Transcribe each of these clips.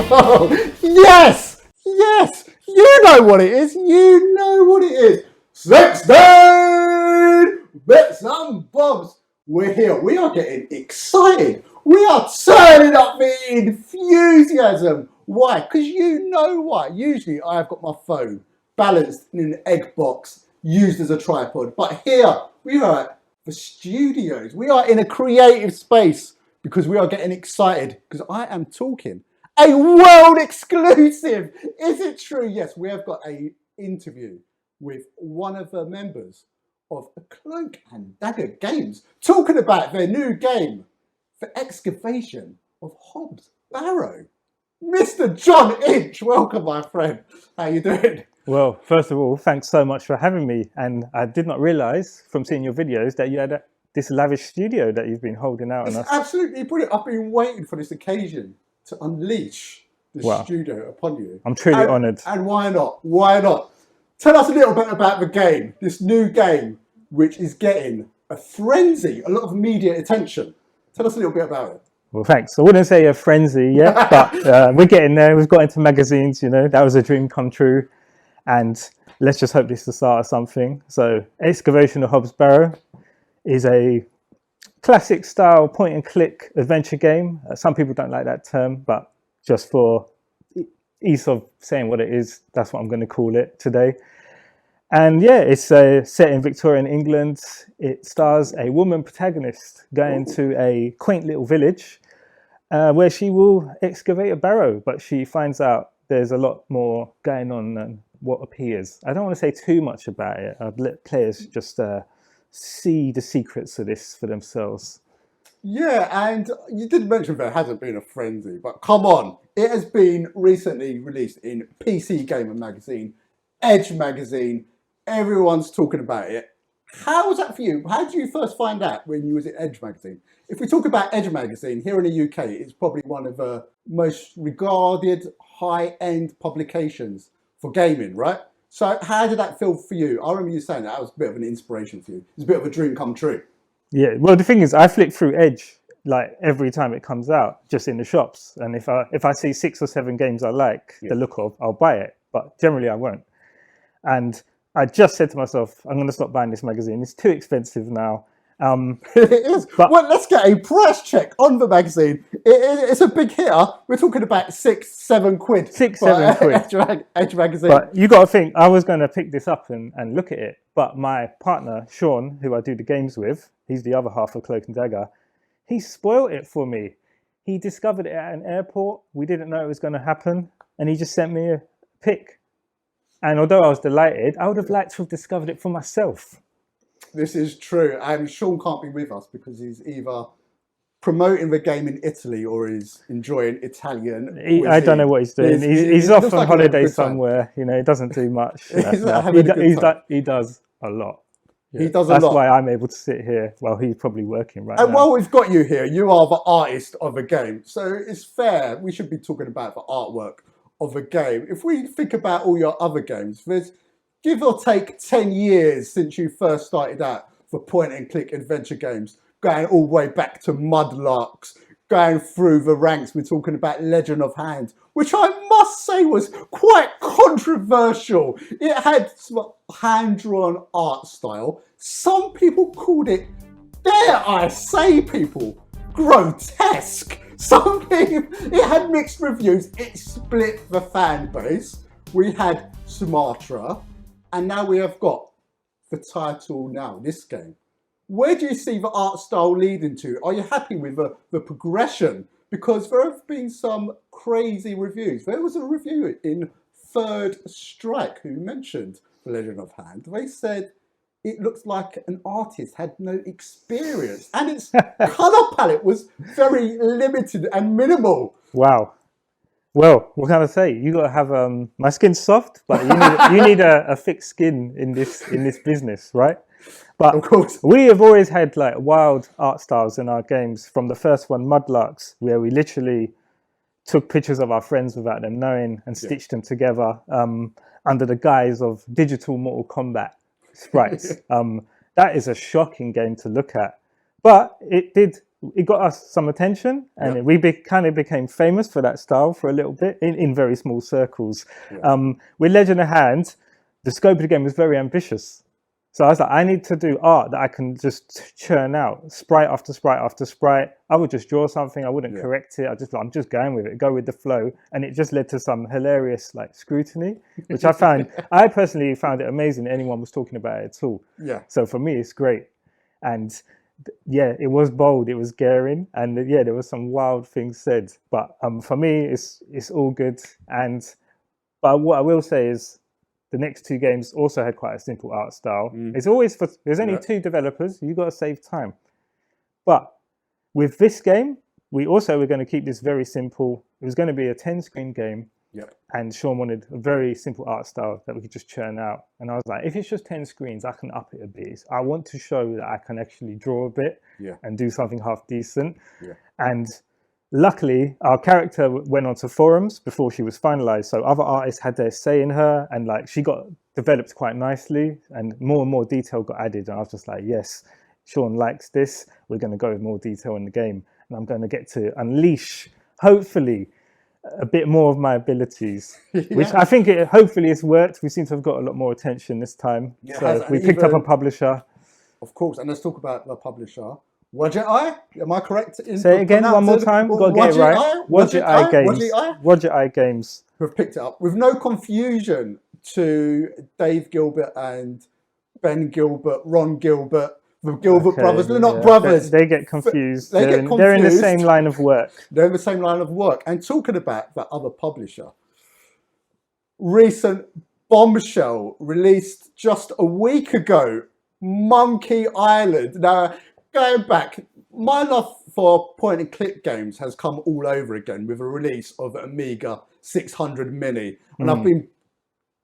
Oh, yes! Yes! You know what it is! You know what it is! 16 bits and bobs! We're here. We are getting excited. We are turning up the enthusiasm. Why? Because you know why. Usually I've got my phone balanced in an egg box used as a tripod. But here we are at the studios. We are in a creative space because we are getting excited because I am talking a world exclusive. Is it true? Yes, we have got an interview with one of the members of Cloak and Dagger Games talking about their new game for Excavation of Hob'S Barrow. Mr. John Inch, welcome my friend. How you doing? Well, first of all, thanks so much for having me. And I did not realise from seeing your videos that you had this lavish studio that you've been holding out on us. Absolutely brilliant. I've been waiting for this occasion to unleash the studio upon you. I'm truly honoured. And why not? Why not? Tell us a little bit about the game, this new game, which is getting a frenzy, a lot of media attention. Tell us a little bit about it. Well, thanks. I wouldn't say a frenzy yet, but we're getting there. We've got into magazines, you know, that was a dream come true. And let's just hope this is the start of something. So Excavation of Hob'S Barrow is a classic style point and click adventure game. Some people don't like that term, but just for ease of saying what it is, that's what I'm going to call it today. And yeah, it's set in Victorian England. It stars a woman protagonist going to a quaint little village where she will excavate a barrow, but she finds out there's a lot more going on than what appears. I don't want to say too much about it. I'd let players just see the secrets of this for themselves. Yeah, and you did mention there hasn't been a frenzy, but come on. It has been recently released in PC Gamer magazine, Edge magazine. Everyone's talking about it. How was that for you? How did you first find out when you was at Edge magazine? If we talk about Edge magazine, here in the UK, it's probably one of the most regarded high-end publications for gaming, right? So how did that feel for you? I remember you saying that was a bit of an inspiration for you. It's a bit of a dream come true. Yeah, well, the thing is, I flick through Edge like every time it comes out, just in the shops. And if I see 6 or 7 games I like the look of, I'll buy it. But generally I won't. And I just said to myself, I'm going to stop buying this magazine. It's too expensive now. It is. But well, let's get a price check on the magazine. It's a big hitter. We're talking about 6-7 quid. 6-7 quid. Edge magazine. But you got to think, I was going to pick this up and look at it. But my partner, Shaun, who I do the games with, he's the other half of Cloak and Dagger, he spoiled it for me. He discovered it at an airport. We didn't know it was going to happen. And he just sent me a pic. And although I was delighted, I would have liked to have discovered it for myself. This is true. And Shaun can't be with us because he's either promoting the game in Italy or he's enjoying Italian. I don't know what he's doing. He's off on holiday somewhere. You know, he doesn't do much. He does a lot. Yeah. He does a lot. That's why I'm able to sit here while he's probably working right now. And while we've got you here, you are the artist of the game. So it's fair. We should be talking about the artwork of a game. If we think about all your other games, there's give or take 10 years since you first started out for point and click adventure games, going all the way back to Mudlarks, going through the ranks. We're talking about Legend of Hand, which I must say was quite controversial. It had some hand-drawn art style. Some people called it, dare I say people, grotesque. Some people, it had mixed reviews. It split the fan base. We had Sumatra, and now we have got the title now, this game. Where do you see the art style leading to? Are you happy with the progression? Because there have been some crazy reviews. There was a review in Third Strike who mentioned The Legend of Hand. They said it looks like an artist had no experience and its colour palette was very limited and minimal. Wow. Well, what can I say? You got to have my skin's soft, but you need a thick skin in this business, right? But of course, we have always had like wild art styles in our games. From the first one, Mudlarks, where we literally took pictures of our friends without them knowing and stitched them together under the guise of digital Mortal Kombat sprites. That is a shocking game to look at, but it did it got us some attention, and Yeah. we kind of became famous for that style for a little bit in very small circles. Yeah. With Legend of Hand, the scope of the game was very ambitious. So I was like, I need to do art that I can just churn out, sprite after sprite after sprite. I would just draw something, I wouldn't correct it. I'm just going with it, go with the flow. And it just led to some hilarious like scrutiny, which I personally found it amazing that anyone was talking about it at all. Yeah. So for me, it's great. And yeah, it was bold, it was daring, and yeah, there was some wild things said. But for me, it's all good. But what I will say is, the next two games also had quite a simple art style. It's always there's only two developers. You got to save time. But with this game, we also were going to keep this very simple. It was going to be a 10-screen game. Yep. And Shaun wanted a very simple art style that we could just churn out. And I was like, if it's just 10 screens, I can up it a bit. I want to show that I can actually draw a bit and do something half decent. Yeah. And luckily, our character went onto forums before she was finalized. So other artists had their say in her, and like she got developed quite nicely, and more detail got added. And I was just like, yes, Shaun likes this. We're going to go with more detail in the game. And I'm going to get to unleash, hopefully, a bit more of my abilities, which I think hopefully it's worked. We seem to have got a lot more attention this time. So we picked up a publisher. Of course, and let's talk about the publisher. Wadget Am I correct? Say it again one more time. Got to get it right. Wadget Games. Wadget Games. Who've picked it up with no confusion to Dave Gilbert and Ben Gilbert, Ron Gilbert, the Gilbert brothers. They're not brothers. They get confused. They're in the same line of work. They're in the same line of work. And talking about that other publisher, recent bombshell released just a week ago, Monkey Island. Now, going back, my love for point and click games has come all over again with a release of Amiga 600 Mini. And I've been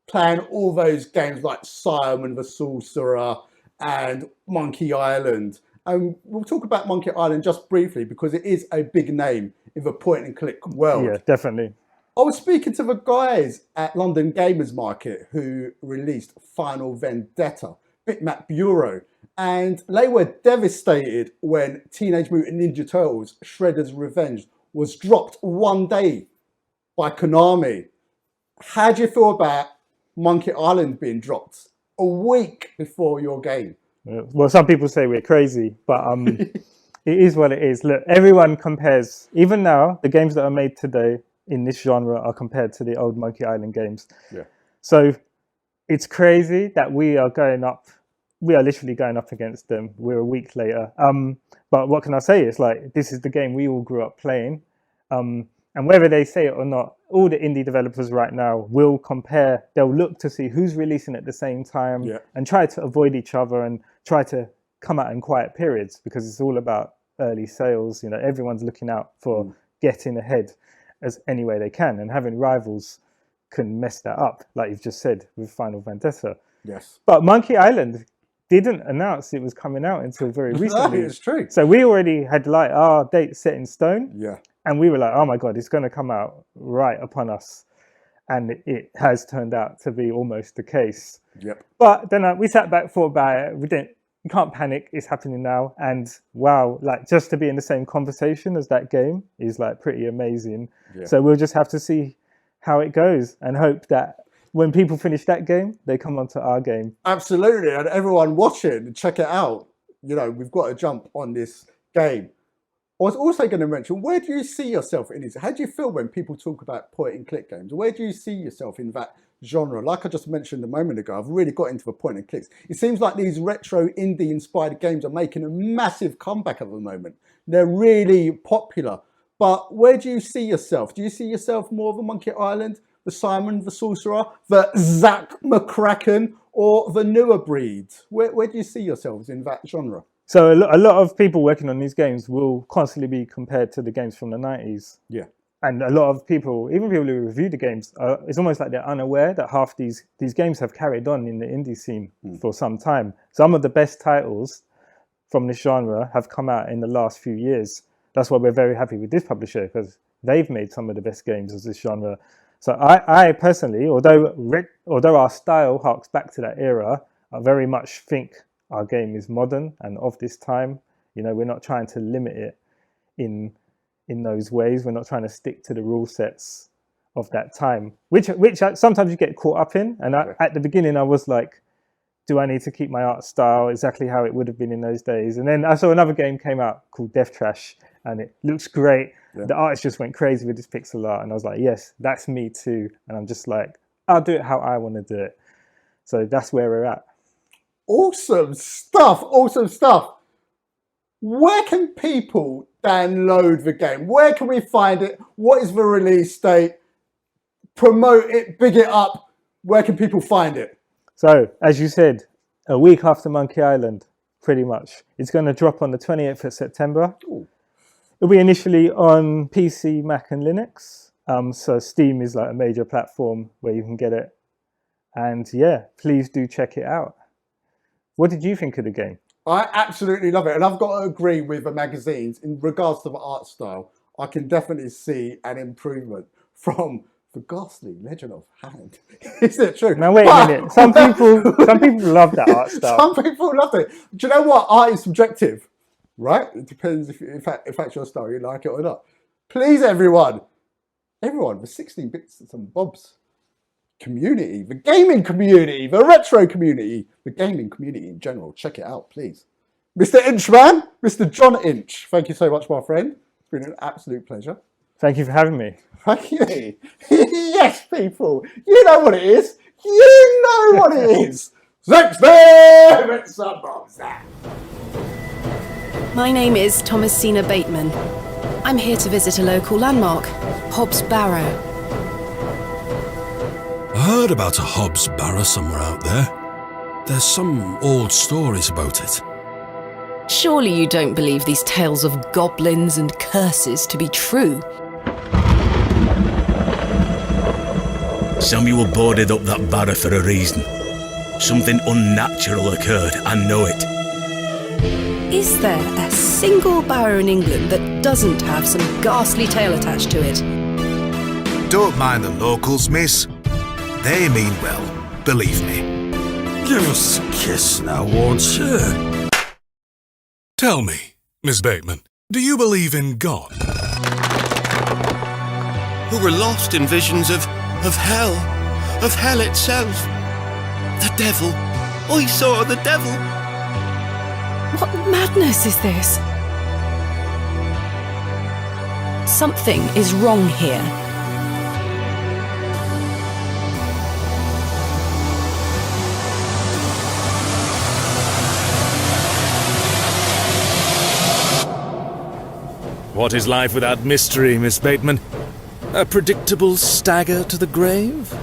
playing all those games like Simon the Sorcerer and Monkey Island. And we'll talk about Monkey Island just briefly because it is a big name in the point and click world. Yeah, definitely. I was speaking to the guys at London Gamers Market who released Final Vendetta, Bitmap Bureau, and they were devastated when Teenage Mutant Ninja Turtles Shredder's Revenge was dropped one day by Konami. How do you feel about Monkey Island being dropped a week before your game? Well, some people say we're crazy, but it is what it is. Look, everyone compares. Even now, the games that are made today in this genre are compared to the old Monkey Island games. Yeah. So it's crazy that we are literally going up against them. We're a week later. But what can I say? It's like, this is the game we all grew up playing. And whether they say it or not, all the indie developers right now will compare. They'll look to see who's releasing at the same time and try to avoid each other and try to come out in quiet periods because it's all about early sales. You know, everyone's looking out for getting ahead as any way they can, and having rivals can mess that up, like you've just said with Final Vendetta. Yes. But Monkey Island didn't announce it was coming out until very recently. It's true. So we already had like our date set in stone. Yeah. And we were like, oh my God, it's going to come out right upon us. And it has turned out to be almost the case. Yep. But then we sat back, thought about it. You can't panic. It's happening now. And wow, like just to be in the same conversation as that game is like pretty amazing. Yeah. So we'll just have to see how it goes and hope that when people finish that game, they come onto our game. Absolutely. And everyone watching, check it out. You know, we've got to jump on this game. I was also going to mention, where do you see yourself in this? How do you feel when people talk about point and click games? Where do you see yourself in that genre? Like I just mentioned a moment ago, I've really got into the point and clicks. It seems like these retro indie inspired games are making a massive comeback at the moment. They're really popular. But where do you see yourself? Do you see yourself more of a Monkey Island, the Simon the Sorcerer, the Zach McCracken, or the newer breed? Where do you see yourselves in that genre? So a lot of people working on these games will constantly be compared to the games from the 90s. Yeah. And a lot of people, even people who review the games, it's almost like they're unaware that half these games have carried on in the indie scene for some time. Some of the best titles from this genre have come out in the last few years. That's why we're very happy with this publisher, because they've made some of the best games of this genre. So I personally, although our style harks back to that era, I very much think our game is modern and of this time. You know, we're not trying to limit it. in those ways. We're not trying to stick to the rule sets of that time, which sometimes you get caught up in. And at the beginning, I was like, do I need to keep my art style exactly how it would have been in those days? And then I saw another game came out called Death Trash, and it looks great. Yeah. The artist just went crazy with this pixel art, and I was like, yes, that's me too. And I'm just like, I'll do it how I want to do it. So that's where we're at. Awesome stuff, awesome stuff. Where can people download the game? Where can we find it? What is the release date? Promote it, big it up. Where can people find it? So, as you said, a week after Monkey Island, pretty much. It's going to drop on the 28th of September. Ooh. It'll be initially on PC, Mac and Linux. So Steam is like a major platform where you can get it. And yeah, please do check it out. What did you think of the game? I absolutely love it. And I've got to agree with the magazines in regards to the art style. I can definitely see an improvement from the ghastly Legend of Hand. Is it true? Now wait a minute. Some people love that art style. Some people love it. Do you know what? Art is subjective, right? It depends if that's your style, you like it or not. Please, everyone, the 16 bits and bobs community, the gaming community, the retro community, the gaming community in general, check it out, please. Mr. Inchman, Mr. John Inch, thank you so much, my friend. It's been an absolute pleasure. Thank you for having me. Thank you. Yes, people. You know what it is. You know what it is. 16 bits and bobs. My name is Thomasina Bateman. I'm here to visit a local landmark, Hob'S Barrow. I heard about a Hob'S Barrow somewhere out there. There's some old stories about it. Surely you don't believe these tales of goblins and curses to be true? Samuel boarded up that barrow for a reason. Something unnatural occurred, I know it. Is there a single barrow in England that doesn't have some ghastly tale attached to it? Don't mind the locals, miss. They mean well, believe me. Give us a kiss now, won't you? Tell me, Miss Bateman, do you believe in God? Who were lost in visions of hell itself. The devil. I saw the devil. What madness is this? Something is wrong here. What is life without mystery, Miss Bateman? A predictable stagger to the grave?